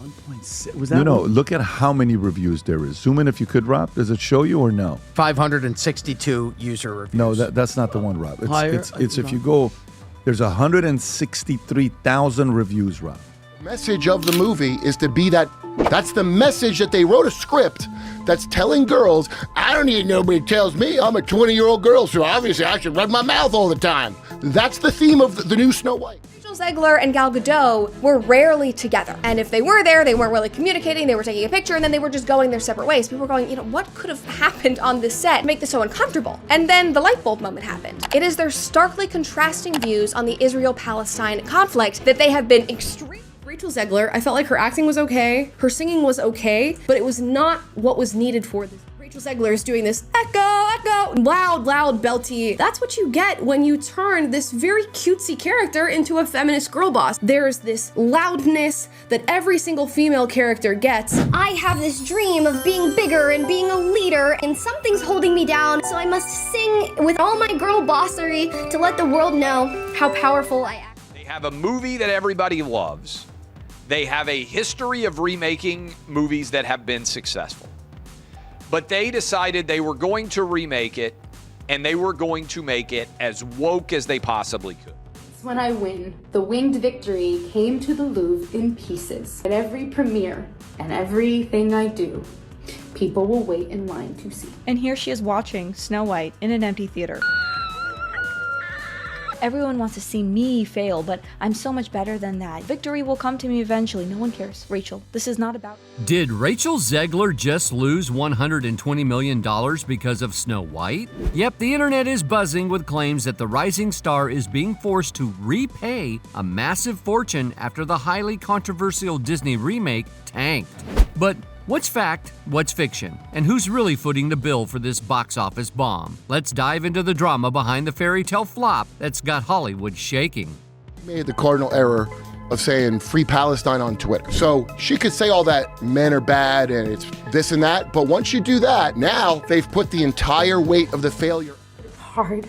1.6. Was that? Look at how many reviews there is. Zoom in if you could, Rob. Does it show you or no? 562 user reviews. No, that's not the one, Rob. It's Higher? if you go, there's 163,000 reviews, Rob. The message of the movie is to be that's the message that they wrote a script that's telling girls, I don't need nobody tells me. I'm a 20-year-old girl, so obviously I should run my mouth all the time. That's the theme of the new Snow White. Rachel Zegler and Gal Gadot were rarely together. And if they were there, they weren't really communicating, they were taking a picture, and then they were just going their separate ways. People were going, what could have happened on this set to make this so uncomfortable? And then the light bulb moment happened. It is their starkly contrasting views on the Israel-Palestine conflict that they have been extremely. Rachel Zegler, I felt like her acting was okay, her singing was okay, but it was not what was needed for this. Rachel Zegler is doing this echo, loud, belty. That's what you get when you turn this very cutesy character into a feminist girl boss. There's this loudness that every single female character gets. I have this dream of being bigger and being a leader, and something's holding me down, so I must sing with all my girl bossery to let the world know how powerful I am. They have a movie that everybody loves. They have a history of remaking movies that have been successful. But they decided they were going to remake it, and they were going to make it as woke as they possibly could. When I win, the winged victory came to the Louvre in pieces. At every premiere and everything I do, people will wait in line to see. And here she is watching Snow White in an empty theater. Everyone wants to see me fail, but I'm so much better than that. Victory will come to me eventually. No one cares. Rachel, this is not about... Did Rachel Zegler just lose $120 million because of Snow White? Yep, the internet is buzzing with claims that the rising star is being forced to repay a massive fortune after the highly controversial Disney remake tanked. But what's fact, what's fiction, and who's really footing the bill for this box office bomb? Let's dive into the drama behind the fairy tale flop that's got Hollywood shaking. She made the cardinal error of saying free Palestine on Twitter. So she could say all that men are bad and it's this and that, but once you do that, now they've put the entire weight of the failure. It's hard.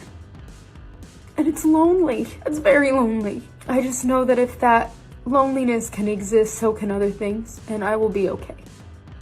And it's lonely. It's very lonely. I just know that if that loneliness can exist, so can other things, and I will be okay.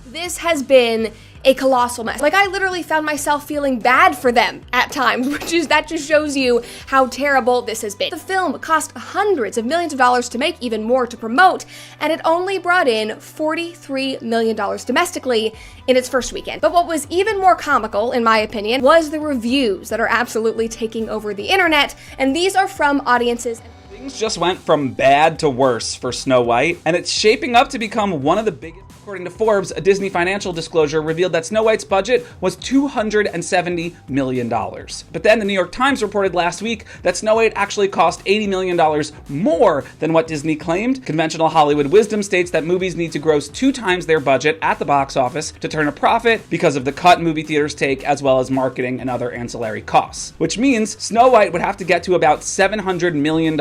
This has been a colossal mess. Like, I literally found myself feeling bad for them at times, that just shows you how terrible this has been. The film cost hundreds of millions of dollars to make, even more to promote, and it only brought in $43 million domestically in its first weekend. But what was even more comical, in my opinion, was the reviews that are absolutely taking over the internet, and these are from audiences. Things just went from bad to worse for Snow White, and it's shaping up to become one of the biggest. According to Forbes, a Disney financial disclosure revealed that Snow White's budget was $270 million. But then the New York Times reported last week that Snow White actually cost $80 million more than what Disney claimed. Conventional Hollywood wisdom states that movies need to gross 2 times their budget at the box office to turn a profit because of the cut movie theaters take, as well as marketing and other ancillary costs. Which means Snow White would have to get to about $700 million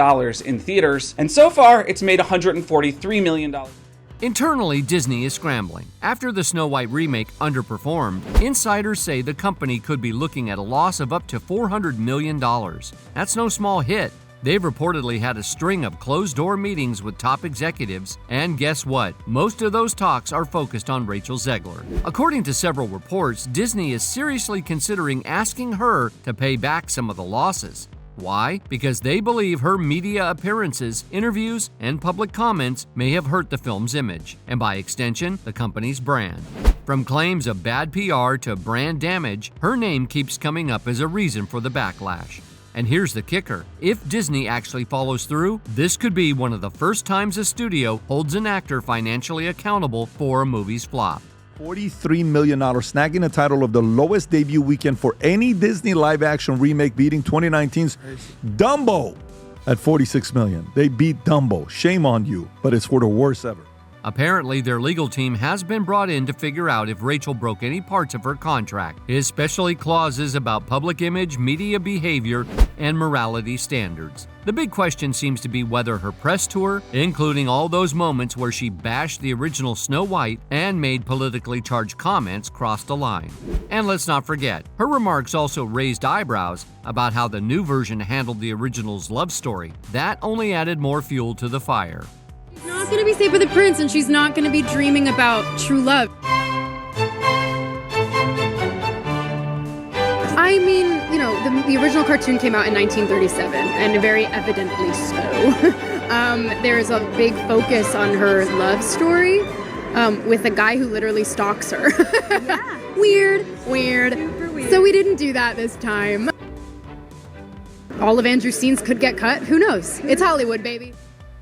in theaters, and so far it's made $143 million. Internally, Disney is scrambling. After the Snow White remake underperformed, insiders say the company could be looking at a loss of up to $400 million. That's no small hit. They've reportedly had a string of closed-door meetings with top executives, and guess what? Most of those talks are focused on Rachel Zegler. According to several reports, Disney is seriously considering asking her to pay back some of the losses. Why? Because they believe her media appearances, interviews, and public comments may have hurt the film's image, and by extension, the company's brand. From claims of bad PR to brand damage, her name keeps coming up as a reason for the backlash. And here's the kicker. If Disney actually follows through, this could be one of the first times a studio holds an actor financially accountable for a movie's flop. $43 million, snagging the title of the lowest debut weekend for any Disney live-action remake, beating 2019's Dumbo at $46 million. They beat Dumbo. Shame on you, but it's for the worst ever. Apparently, their legal team has been brought in to figure out if Rachel broke any parts of her contract, especially clauses about public image, media behavior, and morality standards. The big question seems to be whether her press tour, including all those moments where she bashed the original Snow White and made politically charged comments, crossed a line. And let's not forget, her remarks also raised eyebrows about how the new version handled the original's love story. That only added more fuel to the fire. Not gonna be be safe with the prince and she's not going to be dreaming about true love. I mean, you know, the original cartoon came out in 1937, and very evidently so. There is a big focus on her love story with a guy who literally stalks her. Yeah. Weird. Super weird. So we didn't do that this time. All of Andrew's scenes could get cut. Who knows? It's Hollywood, baby.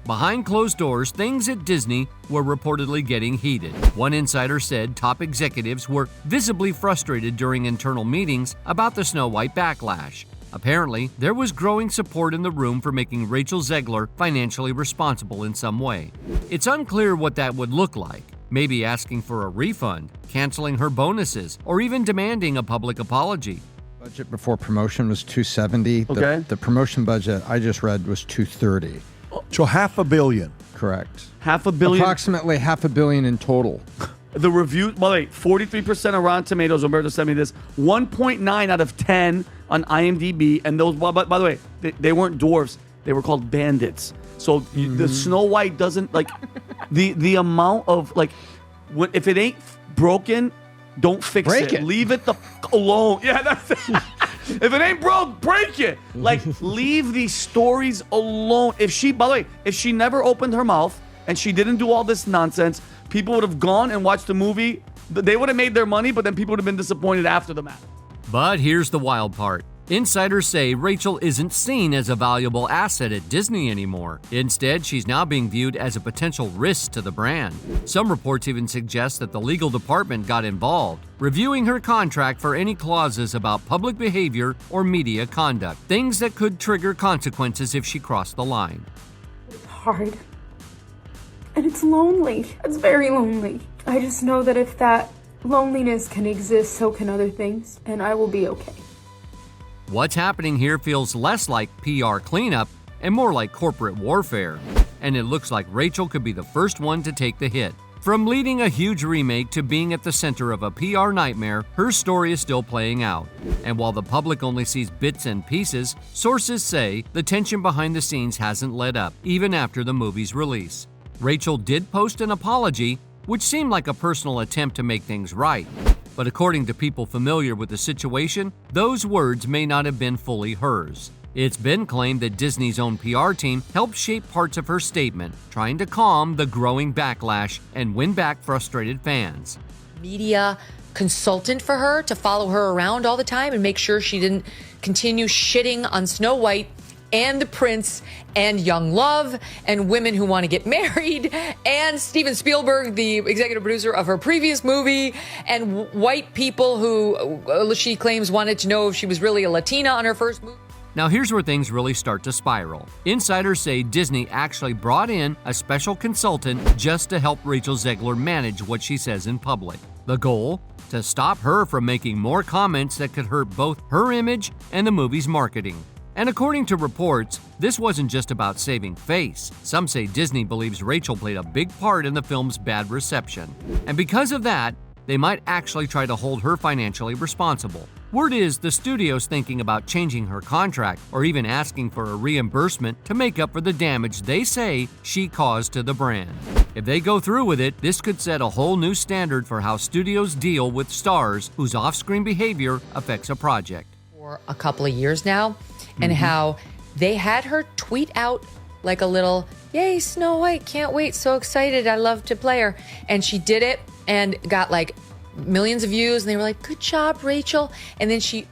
Behind closed doors, things at Disney were reportedly getting heated. One insider said top executives were visibly frustrated during internal meetings about the Snow White backlash. Apparently, there was growing support in the room for making Rachel Zegler financially responsible in some way. It's unclear what that would look like. Maybe asking for a refund, canceling her bonuses, or even demanding a public apology. Budget before promotion was $270. Okay. The promotion budget I just read was $230. So $500 million. Correct. $500 million. Approximately $500 million in total. The review, by the way, 43% on Rotten Tomatoes. Umberto sent me this. 1.9 out of 10 on IMDb. And those, by the way, they weren't dwarfs. They were called bandits. So the Snow White doesn't, like, the amount of, like, if it ain't broken, don't fix Break it. Leave it the alone. Yeah, that's it. If it ain't broke, break it. Like, leave these stories alone. If she, by the way, if she never opened her mouth and she didn't do all this nonsense, people would have gone and watched the movie. They would have made their money, but then people would have been disappointed after the match. But here's the wild part. Insiders say Rachel isn't seen as a valuable asset at Disney anymore. Instead, she's now being viewed as a potential risk to the brand. Some reports even suggest that the legal department got involved, reviewing her contract for any clauses about public behavior or media conduct, things that could trigger consequences if she crossed the line. It's hard. And it's lonely. It's very lonely. I just know that if that loneliness can exist, so can other things, and I will be okay. What's happening here feels less like PR cleanup and more like corporate warfare. And it looks like Rachel could be the first one to take the hit. From leading a huge remake to being at the center of a PR nightmare, her story is still playing out. And while the public only sees bits and pieces, sources say the tension behind the scenes hasn't let up, even after the movie's release. Rachel did post an apology, which seemed like a personal attempt to make things right. But according to people familiar with the situation, those words may not have been fully hers. It's been claimed that Disney's own PR team helped shape parts of her statement, trying to calm the growing backlash and win back frustrated fans. Media consultant for her to follow her around all the time and make sure she didn't continue shitting on Snow White and the prince and young love and women who want to get married and Steven Spielberg, the executive producer of her previous movie, and white people who she claims wanted to know if she was really a Latina on her first movie. Now here's where things really start to spiral. Insiders say Disney actually brought in a special consultant just to help Rachel Zegler manage what she says in public. The goal? To stop her from making more comments that could hurt both her image and the movie's marketing. And according to reports, this wasn't just about saving face. Some say Disney believes Rachel played a big part in the film's bad reception. And because of that, they might actually try to hold her financially responsible. Word is the studio's thinking about changing her contract or even asking for a reimbursement to make up for the damage they say she caused to the brand. If they go through with it, this could set a whole new standard for how studios deal with stars whose off-screen behavior affects a project. For a couple of years now, and how they had her tweet out like a little, yay, Snow White, can't wait, so excited, I love to play her. And she did it and got like millions of views, and they were like, good job, Rachel. And then she...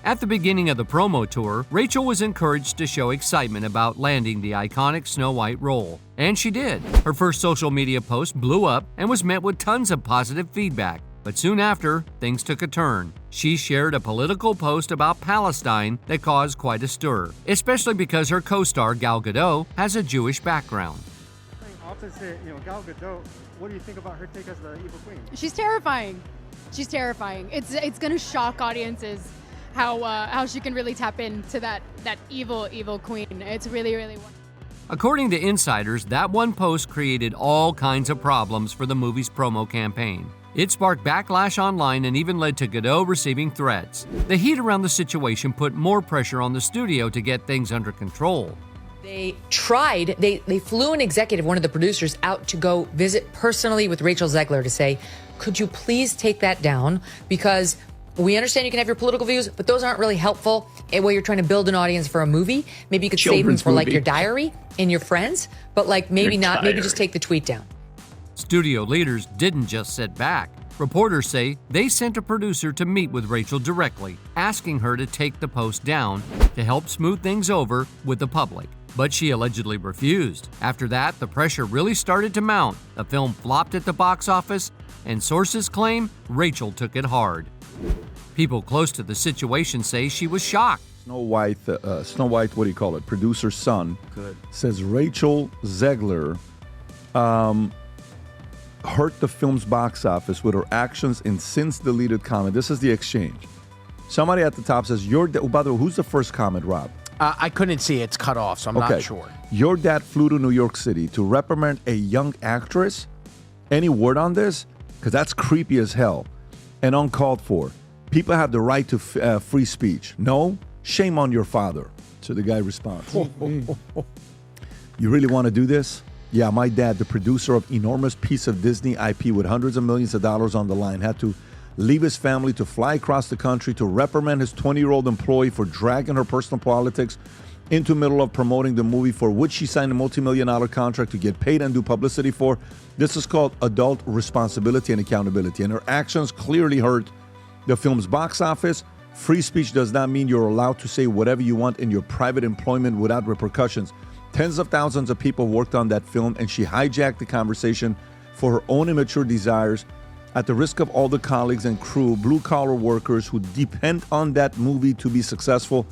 At the beginning of the promo tour, Rachel was encouraged to show excitement about landing the iconic Snow White role. And she did. Her first social media post blew up and was met with tons of positive feedback. But soon after, things took a turn. She shared a political post about Palestine that caused quite a stir, especially because her co-star Gal Gadot has a Jewish background. Opposite, Gal Gadot, what do you think about her take as the evil queen? She's terrifying. She's terrifying. It's gonna shock audiences how she can really tap into that evil queen. It's really wonderful. According to insiders, that one post created all kinds of problems for the movie's promo campaign. It sparked backlash online and even led to Gadot receiving threats. The heat around the situation put more pressure on the studio to get things under control. They tried, they flew an executive, one of the producers, out to go visit personally with Rachel Zegler to say, could you please take that down? Because we understand you can have your political views, but those aren't really helpful while you're trying to build an audience for a movie. Maybe you could save them for like your diary and your friends, but like maybe not, maybe just take the tweet down. Studio leaders didn't just sit back. Reporters say they sent a producer to meet with Rachel directly, asking her to take the post down to help smooth things over with the public. But she allegedly refused. After that, the pressure really started to mount. The film flopped at the box office, and sources claim Rachel took it hard. People close to the situation say she was shocked. Snow White, what do you call it? Producer's son says Rachel Zegler hurt the film's box office with her actions in since-deleted comment. This is the exchange. Somebody at the top says, by the way, who's the first comment, Rob? I couldn't see it's cut off, so I'm not sure. Your dad flew to New York City to reprimand a young actress? Any word on this? Because that's creepy as hell and uncalled for. People have the right to free speech. No? Shame on your father. So the guy responds. You really want to do this? Yeah, my dad, the producer of enormous piece of Disney IP with hundreds of millions of dollars on the line, had to leave his family to fly across the country to reprimand his 20-year-old employee for dragging her personal politics into the middle of promoting the movie for which she signed a multi-million-dollar contract to get paid and do publicity for. This is called adult responsibility and accountability, and her actions clearly hurt the film's box office. Free speech does not mean you're allowed to say whatever you want in your private employment without repercussions. Tens of thousands of people worked on that film, and she hijacked the conversation for her own immature desires at the risk of all the colleagues and crew, blue-collar workers who depend on that movie to be successful.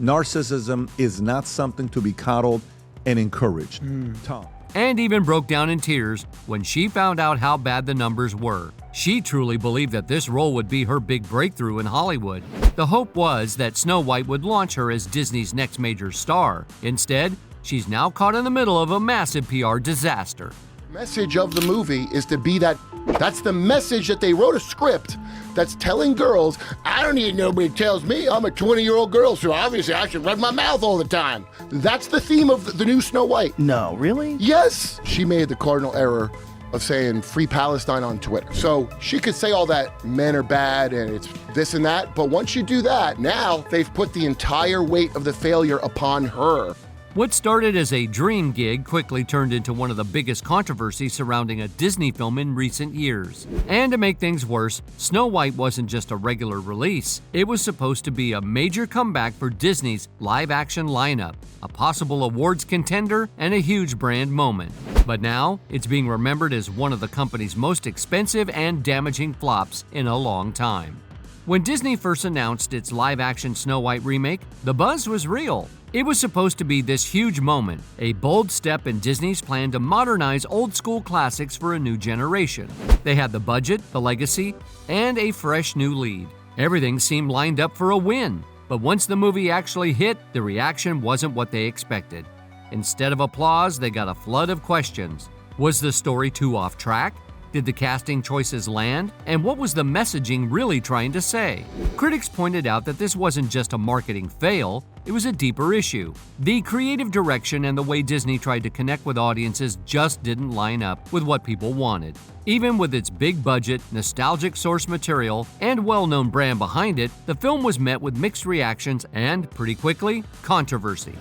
Narcissism is not something to be coddled and encouraged. Tom. And even broke down in tears when she found out how bad the numbers were. She truly believed that this role would be her big breakthrough in Hollywood. The hope was that Snow White would launch her as Disney's next major star. Instead, she's now caught in the middle of a massive PR disaster. The message of the movie is to be that's the message that they wrote a script that's telling girls, I don't need nobody tells me I'm a 20-year-old girl, so obviously I should run my mouth all the time. That's the theme of the new Snow White. No, really? Yes. She made the cardinal error of saying free Palestine on Twitter. So she could say all that men are bad and it's this and that, but once you do that, now they've put the entire weight of the failure upon her. What started as a dream gig quickly turned into one of the biggest controversies surrounding a Disney film in recent years. And to make things worse, Snow White wasn't just a regular release. It was supposed to be a major comeback for Disney's live-action lineup, a possible awards contender, and a huge brand moment. But now, it's being remembered as one of the company's most expensive and damaging flops in a long time. When Disney first announced its live-action Snow White remake, the buzz was real. It was supposed to be this huge moment, a bold step in Disney's plan to modernize old-school classics for a new generation. They had the budget, the legacy, and a fresh new lead. Everything seemed lined up for a win. But once the movie actually hit, the reaction wasn't what they expected. Instead of applause, they got a flood of questions. Was the story too off track? Did the casting choices land? And what was the messaging really trying to say? Critics pointed out that this wasn't just a marketing fail, it was a deeper issue. The creative direction and the way Disney tried to connect with audiences just didn't line up with what people wanted. Even with its big budget, nostalgic source material, and well-known brand behind it, the film was met with mixed reactions and, pretty quickly, controversy.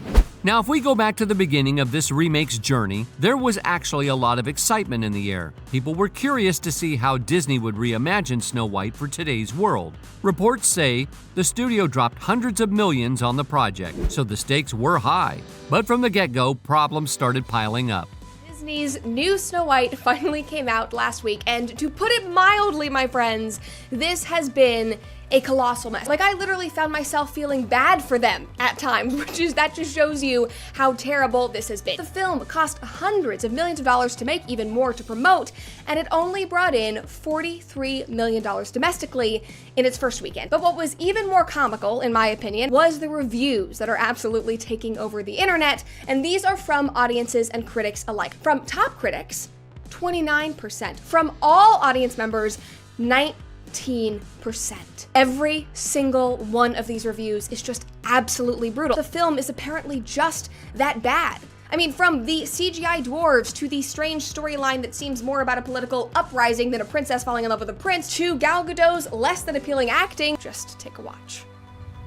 Now, if we go back to the beginning of this remake's journey, there was actually a lot of excitement in the air. People were curious to see how Disney would reimagine Snow White for today's world. Reports say the studio dropped hundreds of millions on the project, so the stakes were high. But from the get-go, problems started piling up. Disney's new Snow White finally came out last week, and to put it mildly, my friends, this has been a colossal mess. Like, I literally found myself feeling bad for them at times, that just shows you how terrible this has been. The film cost hundreds of millions of dollars to make, even more to promote, and it only brought in $43 million domestically in its first weekend. But what was even more comical, in my opinion, was the reviews that are absolutely taking over the internet, and these are from audiences and critics alike. From top critics, 29%. From all audience members, 19%. 15%. Every single one of these reviews is just absolutely brutal. The film is apparently just that bad. I mean, from the CGI dwarves to the strange storyline that seems more about a political uprising than a princess falling in love with a prince, to Gal Gadot's less than appealing acting, just take a watch.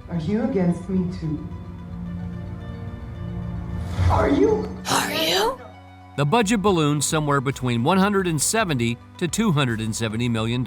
Are you against me too? Are you? Are you? The budget ballooned somewhere between $170 to $270 million,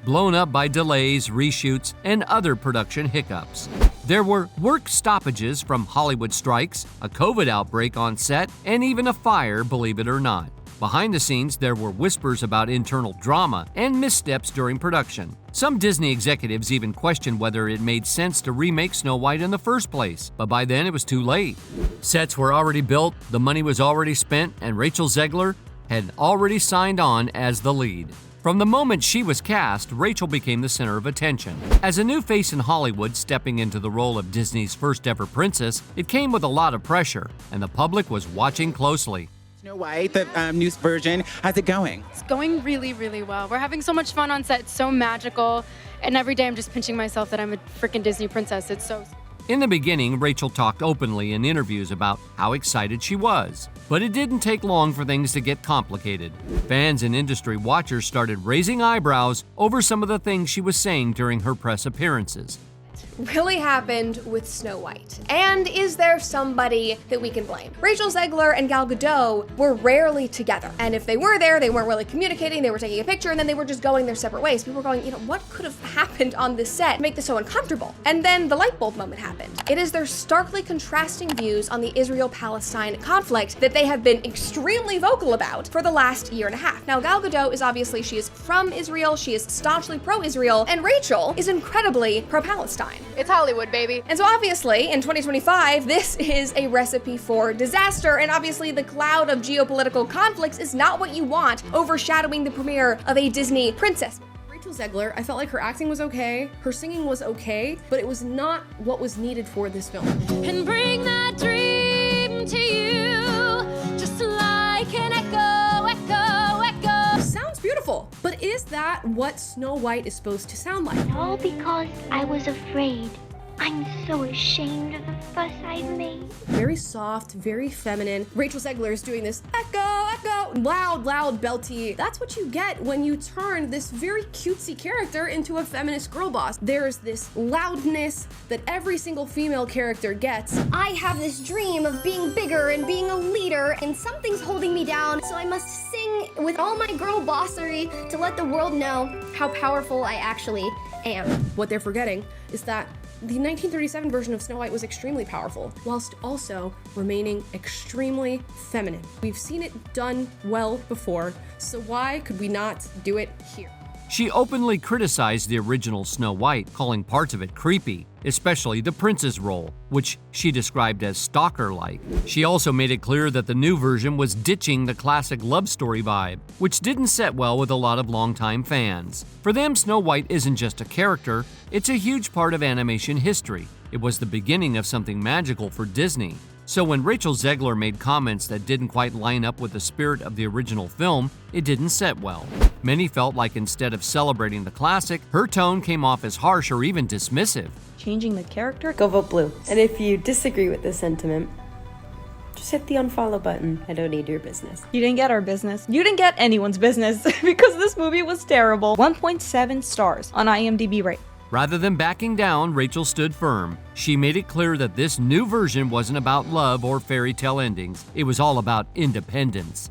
blown up by delays, reshoots, and other production hiccups. There were work stoppages from Hollywood strikes, a COVID outbreak on set, and even a fire, believe it or not. Behind the scenes, there were whispers about internal drama and missteps during production. Some Disney executives even questioned whether it made sense to remake Snow White in the first place, but by then it was too late. Sets were already built, the money was already spent, and Rachel Zegler had already signed on as the lead. From the moment she was cast, Rachel became the center of attention. As a new face in Hollywood stepping into the role of Disney's first ever princess, it came with a lot of pressure, and the public was watching closely. Snow White, the new version, how's it going? It's going really, really well. We're having so much fun on set. It's so magical. And every day I'm just pinching myself that I'm a freaking Disney princess. It's so... In the beginning, Rachel talked openly in interviews about how excited she was. But it didn't take long for things to get complicated. Fans and industry watchers started raising eyebrows over some of the things she was saying during her press appearances. Really happened with Snow White? And is there somebody that we can blame? Rachel Zegler and Gal Gadot were rarely together. And if they were there, they weren't really communicating, they were taking a picture, and then they were just going their separate ways. People were going, what could have happened on this set to make this so uncomfortable? And then the light bulb moment happened. It is their starkly contrasting views on the Israel-Palestine conflict that they have been extremely vocal about for the last year and a half. Now, Gal Gadot is obviously, she is from Israel, she is staunchly pro-Israel, and Rachel is incredibly pro-Palestine. It's Hollywood, baby. And so obviously, in 2025, this is a recipe for disaster, and obviously the cloud of geopolitical conflicts is not what you want overshadowing the premiere of a Disney princess. Rachel Zegler, I felt like her acting was okay, her singing was okay, but it was not what was needed for this film. And bring that dream to you, just like an echo, echo, echo. Sounds beautiful, but is that what Snow White is supposed to sound like? All because I was afraid. I'm so ashamed of the fuss I've made. Very soft, very feminine. Rachel Zegler is doing this echo, echo, loud, belty. That's what you get when you turn this very cutesy character into a feminist girl boss. There's this loudness that every single female character gets. I have this dream of being bigger and being a leader, and something's holding me down, so I must sing with all my girl bossery to let the world know how powerful I actually am. What they're forgetting is that the 1937 version of Snow White was extremely powerful, whilst also remaining extremely feminine. We've seen it done well before, so why could we not do it here? She openly criticized the original Snow White, calling parts of it creepy, especially the princess role, which she described as stalker-like. She also made it clear that the new version was ditching the classic love story vibe, which didn't set well with a lot of longtime fans. For them, Snow White isn't just a character, it's a huge part of animation history. It was the beginning of something magical for Disney. So when Rachel Zegler made comments that didn't quite line up with the spirit of the original film, it didn't set well. Many felt like instead of celebrating the classic, her tone came off as harsh or even dismissive. Changing the character? Go vote blue. And if you disagree with this sentiment, just hit the unfollow button. I don't need your business. You didn't get our business. You didn't get anyone's business because this movie was terrible. 1.7 stars on IMDb rate. Rather than backing down, Rachel stood firm. She made it clear that this new version wasn't about love or fairy tale endings. It was all about independence.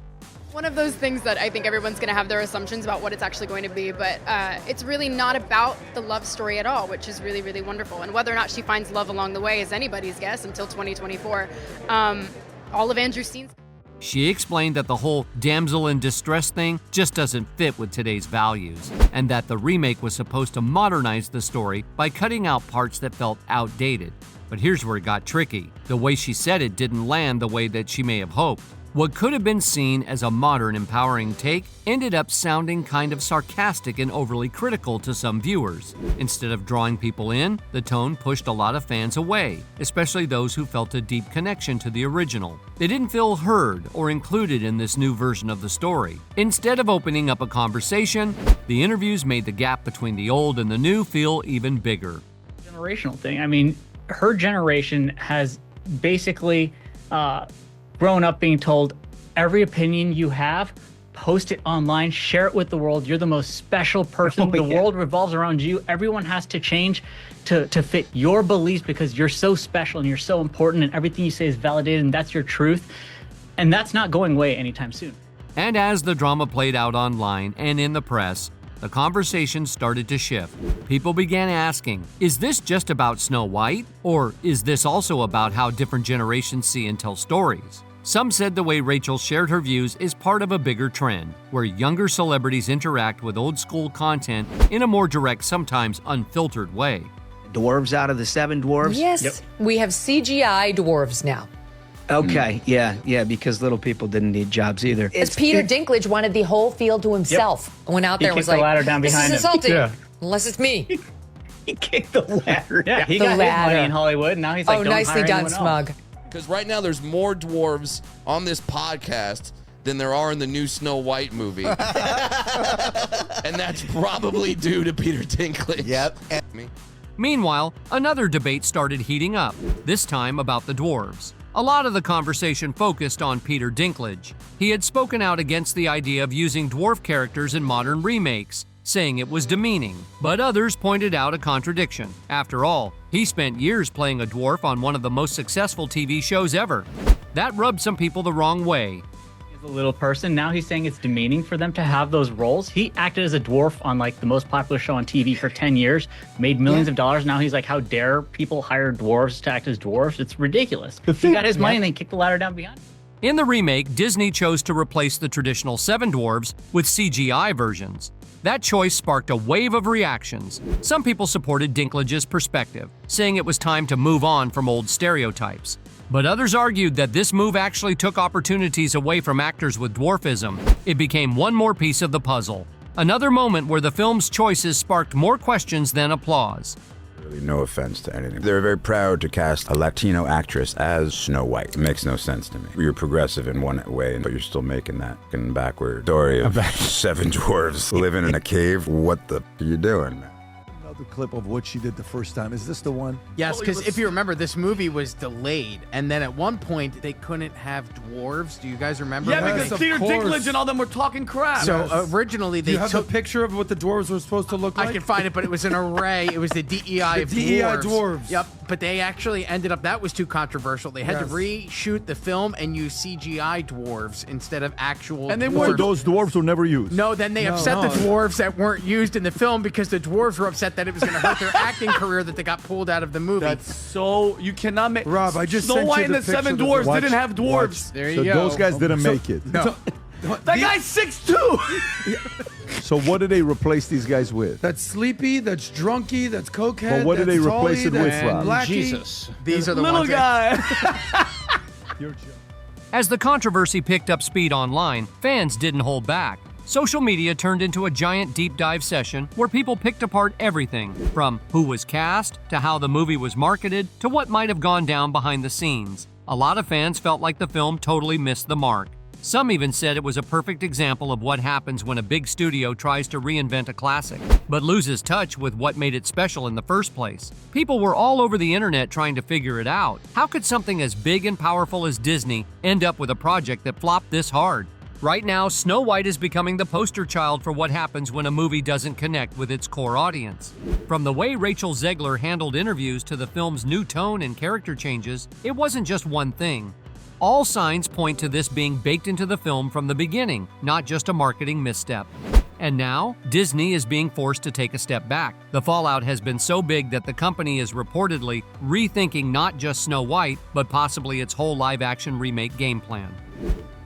One of those things that I think everyone's going to have their assumptions about what it's actually going to be, but it's really not about the love story at all, which is really, really wonderful. And whether or not she finds love along the way is anybody's guess until 2024. All of Andrew Steen's... She explained that the whole damsel in distress thing just doesn't fit with today's values, and that the remake was supposed to modernize the story by cutting out parts that felt outdated. But here's where it got tricky. The way she said it didn't land the way that she may have hoped. What could have been seen as a modern, empowering take ended up sounding kind of sarcastic and overly critical to some viewers. Instead of drawing people in, the tone pushed a lot of fans away, especially those who felt a deep connection to the original. They didn't feel heard or included in this new version of the story. Instead of opening up a conversation, the interviews made the gap between the old and the new feel even bigger. Generational thing. I mean, her generation has basically grown up being told every opinion you have, post it online, share it with the world. You're the most special person. The world revolves around you. Everyone has to change to fit your beliefs because you're so special and you're so important and everything you say is validated and that's your truth. And that's not going away anytime soon. And as the drama played out online and in the press, the conversation started to shift. People began asking, is this just about Snow White? Or is this also about how different generations see and tell stories? Some said the way Rachel shared her views is part of a bigger trend, where younger celebrities interact with old school content in a more direct, sometimes unfiltered way. Dwarves out of the 7 dwarves? Yes, we have CGI dwarves now. Okay, yeah, because little people didn't need jobs either. Because Peter Dinklage wanted the whole field to himself. Went out there and was like, the ladder down behind this is insulting, unless it's me. He kicked the ladder. Yeah, he got his money in Hollywood, and now he's like, oh, don't nicely hire done, anyone Smug. else. Because right now there's more dwarves on this podcast than there are in the new Snow White movie. And that's probably due to Peter Dinklage. Yep. Meanwhile, another debate started heating up, this time about the dwarves. A lot of the conversation focused on Peter Dinklage. He had spoken out against the idea of using dwarf characters in modern remakes, saying it was demeaning. But others pointed out a contradiction. After all, he spent years playing a dwarf on one of the most successful TV shows ever. That rubbed some people the wrong way. A little person. Now he's saying it's demeaning for them to have those roles. He acted as a dwarf on like the most popular show on TV for 10 years, made millions of dollars. Now he's like, how dare people hire dwarves to act as dwarves? It's ridiculous. He got his money and then kicked the ladder down behind him. In the remake, Disney chose to replace the traditional 7 dwarves with CGI versions. That choice sparked a wave of reactions. Some people supported Dinklage's perspective, saying it was time to move on from old stereotypes. But others argued that this move actually took opportunities away from actors with dwarfism. It became one more piece of the puzzle. Another moment where the film's choices sparked more questions than applause. Really no offense to anything. They're very proud to cast a Latino actress as Snow White. It makes no sense to me. You're progressive in one way, but you're still making that backward story of 7 dwarves living in a cave. What the are you doing, man? The clip of what she did the first time. Is this the one? Yes, because if you remember, this movie was delayed, and then at one point they couldn't have dwarves. Do you guys remember? Yeah, that? because Peter Dinklage and all them were talking crap. So originally they you have took a picture of what the dwarves were supposed to look like? I can find it, but it was an array. It was the DEI of DEI dwarves. dwarves. Yep, but they actually ended up, that was too controversial. They had to reshoot the film and use CGI dwarves instead of actual And dwarves. those dwarves were never used. No, then they upset the dwarves that weren't used in the film because the dwarves were upset that it was going to hurt their acting career that they got pulled out of the movie. That's so, you cannot make... Rob, I just Snow sent White you and the the 7 picture of dwarves the- didn't have dwarves. There So you go. those guys didn't make it. No. That guy's 6'2". So what did they replace these guys with? That's Sleepy, that's Drunky, that's Cokehead. But what did that's they replace Tolly, it with, that's Rob? Blackie. Jesus. These are the Little ones guy. As the controversy picked up speed online, fans didn't hold back. Social media turned into a giant deep dive session where people picked apart everything from who was cast to how the movie was marketed to what might have gone down behind the scenes. A lot of fans felt like the film totally missed the mark. Some even said it was a perfect example of what happens when a big studio tries to reinvent a classic, but loses touch with what made it special in the first place. People were all over the internet trying to figure it out. How could something as big and powerful as Disney end up with a project that flopped this hard? Right now, Snow White is becoming the poster child for what happens when a movie doesn't connect with its core audience. From the way Rachel Zegler handled interviews to the film's new tone and character changes, it wasn't just one thing. All signs point to this being baked into the film from the beginning, not just a marketing misstep. And now, Disney is being forced to take a step back. The fallout has been so big that the company is reportedly rethinking not just Snow White, but possibly its whole live-action remake game plan.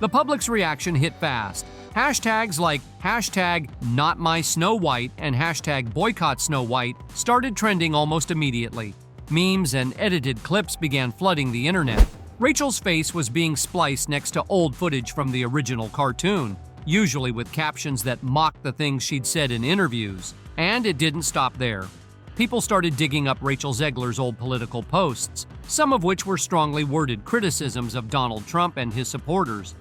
The public's reaction hit fast. Hashtags like #NotMySnowWhite and #BoycottSnowWhite started trending almost immediately. Memes and edited clips began flooding the internet. Rachel's face was being spliced next to old footage from the original cartoon, usually with captions that mocked the things she'd said in interviews. And it didn't stop there. People started digging up Rachel Zegler's old political posts, some of which were strongly worded criticisms of Donald Trump and his supporters.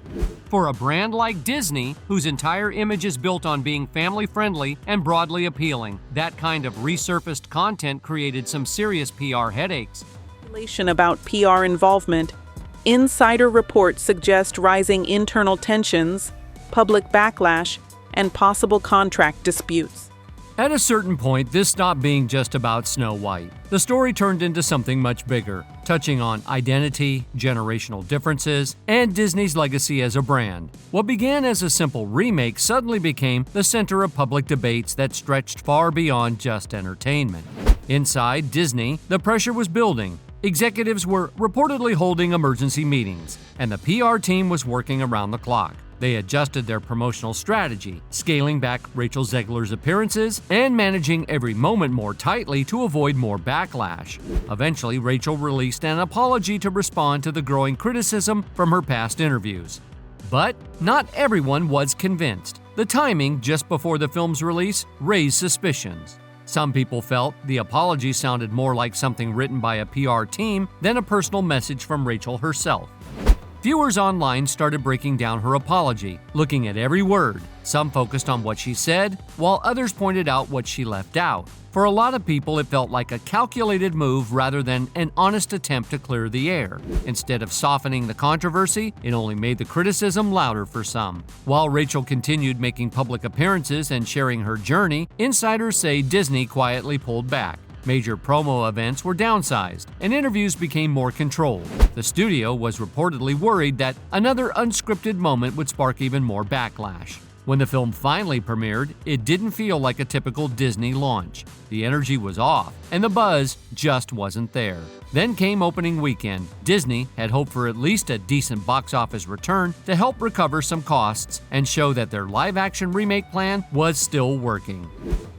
For a brand like Disney, whose entire image is built on being family-friendly and broadly appealing, that kind of resurfaced content created some serious PR headaches. About PR involvement, insider reports suggest rising internal tensions, public backlash, and possible contract disputes. At a certain point, this stopped being just about Snow White. The story turned into something much bigger, touching on identity, generational differences, and Disney's legacy as a brand. What began as a simple remake suddenly became the center of public debates that stretched far beyond just entertainment. Inside Disney, the pressure was building. Executives were reportedly holding emergency meetings, and the PR team was working around the clock. They adjusted their promotional strategy, scaling back Rachel Zegler's appearances and managing every moment more tightly to avoid more backlash. Eventually, Rachel released an apology to respond to the growing criticism from her past interviews. But not everyone was convinced. The timing, just before the film's release, raised suspicions. Some people felt the apology sounded more like something written by a PR team than a personal message from Rachel herself. Viewers online started breaking down her apology, looking at every word. Some focused on what she said, while others pointed out what she left out. For a lot of people, it felt like a calculated move rather than an honest attempt to clear the air. Instead of softening the controversy, it only made the criticism louder for some. While Rachel continued making public appearances and sharing her journey, insiders say Disney quietly pulled back. Major promo events were downsized, and interviews became more controlled. The studio was reportedly worried that another unscripted moment would spark even more backlash. When the film finally premiered, it didn't feel like a typical Disney launch. The energy was off, and the buzz just wasn't there. Then came opening weekend. Disney had hoped for at least a decent box office return to help recover some costs and show that their live-action remake plan was still working.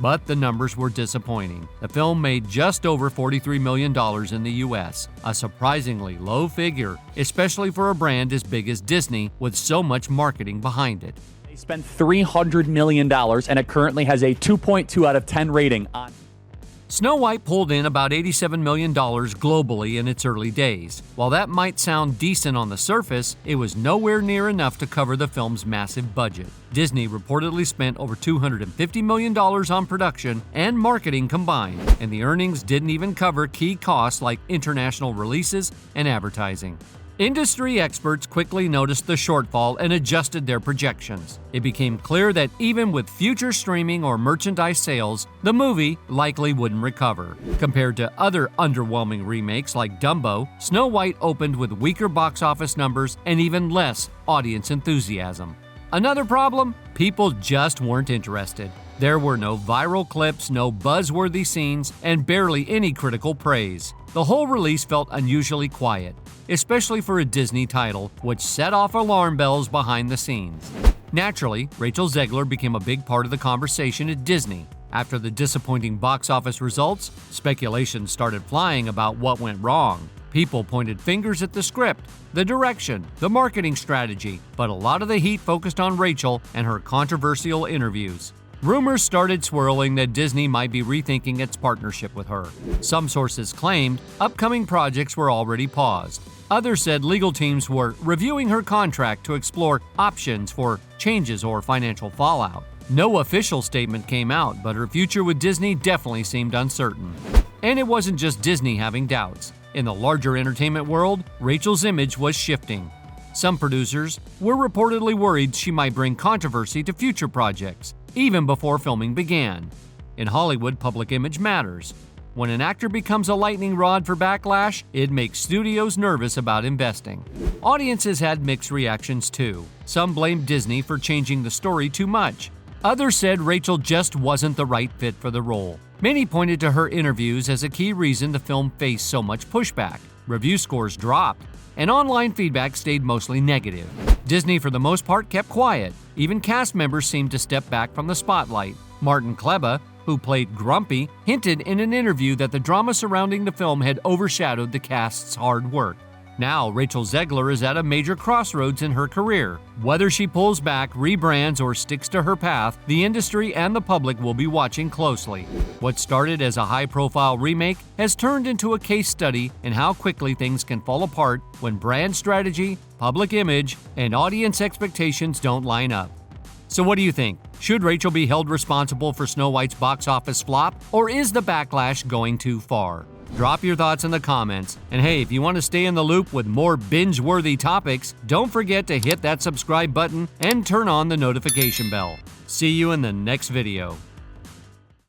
But the numbers were disappointing. The film made just over $43 million in the US, a surprisingly low figure, especially for a brand as big as Disney with so much marketing behind it. They spent $300 million, and it currently has a 2.2 out of 10 rating on. Snow White pulled in about $87 million globally in its early days. While that might sound decent on the surface, it was nowhere near enough to cover the film's massive budget. Disney reportedly spent over $250 million on production and marketing combined, and the earnings didn't even cover key costs like international releases and advertising. Industry experts quickly noticed the shortfall and adjusted their projections. It became clear that even with future streaming or merchandise sales, the movie likely wouldn't recover. Compared to other underwhelming remakes like Dumbo, Snow White opened with weaker box office numbers and even less audience enthusiasm. Another problem? People just weren't interested. There were no viral clips, no buzzworthy scenes, and barely any critical praise. The whole release felt unusually quiet, especially for a Disney title, which set off alarm bells behind the scenes. Naturally, Rachel Zegler became a big part of the conversation at Disney. After the disappointing box office results, speculation started flying about what went wrong. People pointed fingers at the script, the direction, the marketing strategy, but a lot of the heat focused on Rachel and her controversial interviews. Rumors started swirling that Disney might be rethinking its partnership with her. Some sources claimed upcoming projects were already paused. Others said legal teams were reviewing her contract to explore options for changes or financial fallout. No official statement came out, but her future with Disney definitely seemed uncertain. And it wasn't just Disney having doubts. In the larger entertainment world, Rachel's image was shifting. Some producers were reportedly worried she might bring controversy to future projects, even before filming began. In Hollywood, public image matters. When an actor becomes a lightning rod for backlash, it makes studios nervous about investing. Audiences had mixed reactions too. Some blamed Disney for changing the story too much. Others said Rachel just wasn't the right fit for the role. Many pointed to her interviews as a key reason the film faced so much pushback. Review scores dropped, and online feedback stayed mostly negative. Disney, for the most part, kept quiet. Even cast members seemed to step back from the spotlight. Martin Kleba, who played Grumpy, hinted in an interview that the drama surrounding the film had overshadowed the cast's hard work. Now, Rachel Zegler is at a major crossroads in her career. Whether she pulls back, rebrands, or sticks to her path, the industry and the public will be watching closely. What started as a high-profile remake has turned into a case study in how quickly things can fall apart when brand strategy, public image, and audience expectations don't line up. So what do you think? Should Rachel be held responsible for Snow White's box office flop, or is the backlash going too far? Drop your thoughts in the comments. And hey, if you want to stay in the loop with more binge-worthy topics, don't forget to hit that subscribe button and turn on the notification bell. See you in the next video.